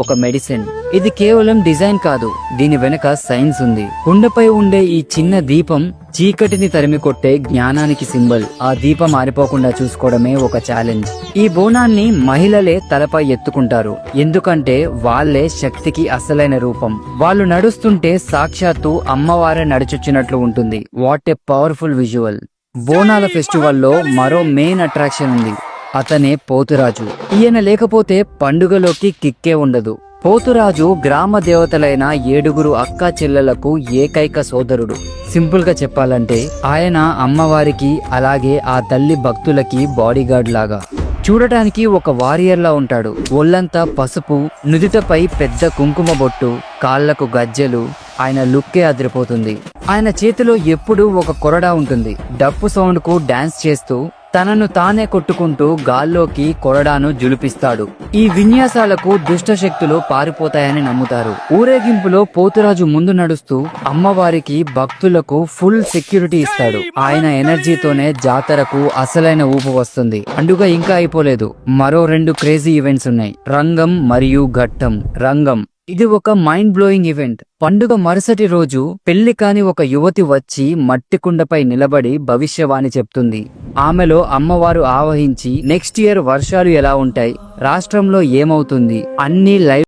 ఒక మెడిసిన్. ఇది కేవలం డిజైన్ కాదు, దీని వెనుక సైన్స్ ఉంది. కుండపై ఉండే ఈ చిన్న దీపం చీకటిని తరిమి కొట్టే జ్ఞానానికి సింబల్. ఆ దీపం ఆరిపోకుండా చూసుకోవడమే ఒక ఛాలెంజ్. ఈ బోనాన్ని మహిళలే తలపై ఎత్తుకుంటారు, ఎందుకంటే వాళ్లే శక్తికి అసలైన రూపం. వాళ్ళు నడుస్తుంటే సాక్షాత్తు అమ్మవారే నడుచొచ్చినట్లు ఉంటుంది. What a powerful visual. బోనాల ఫెస్టివల్లో మరో మెయిన్ అట్రాక్షన్ ఉంది, అతనే పోతురాజు. ఈయన లేకపోతే పండుగలోకి కిక్కే ఉండదు. పోతురాజు గ్రామ దేవతలైన 7 అక్కా చెల్లెలకు ఏకైక సోదరుడు. సింపుల్ గా చెప్పాలంటే ఆయన అమ్మవారికి అలాగే ఆ తల్లి భక్తులకి బాడీగార్డ్ లాగా. చూడటానికి ఒక వారియర్ లా ఉంటాడు. ఒళ్ళంతా పసుపు, నుదిటపై పెద్ద కుంకుమ బొట్టు, కాళ్లకు గజ్జెలు. ఆయన లుక్కే అదిరిపోతుంది. ఆయన చేతిలో ఎప్పుడూ ఒక కొరడా ఉంటుంది. డప్పు సౌండ్ కు డాన్స్ చేస్తూ తనను తానే కొట్టుకుంటూ గాల్లోకి కొరడాను జులిపిస్తాడు. ఈ విన్యాసాలకు దుష్ట శక్తులు పారిపోతాయని నమ్ముతారు. ఊరేగింపులో పోతురాజు ముందు నడుస్తూ అమ్మవారికి భక్తులకు ఫుల్ సెక్యూరిటీ ఇస్తాడు. ఆయన ఎనర్జీతోనే జాతరకు అసలైన ఊపు వస్తుంది. పండుగ ఇంకా అయిపోలేదు, మరో 2 క్రేజీ ఈవెంట్స్ ఉన్నాయి, రంగం మరియు ఘట్టం. రంగం ఇది ఒక మైండ్ బ్లోయింగ్ ఈవెంట్. పండుగ మరుసటి రోజు పెళ్లి కాని ఒక యువతి వచ్చి మట్టి కుండపై నిలబడి భవిష్యవాణి చెప్తుంది. ఆమెలో అమ్మవారు ఆవహించి నెక్స్ట్ ఇయర్ వర్షాలు ఎలా ఉంటాయి, రాష్ట్రంలో ఏమవుతుంది, అన్ని లైవ్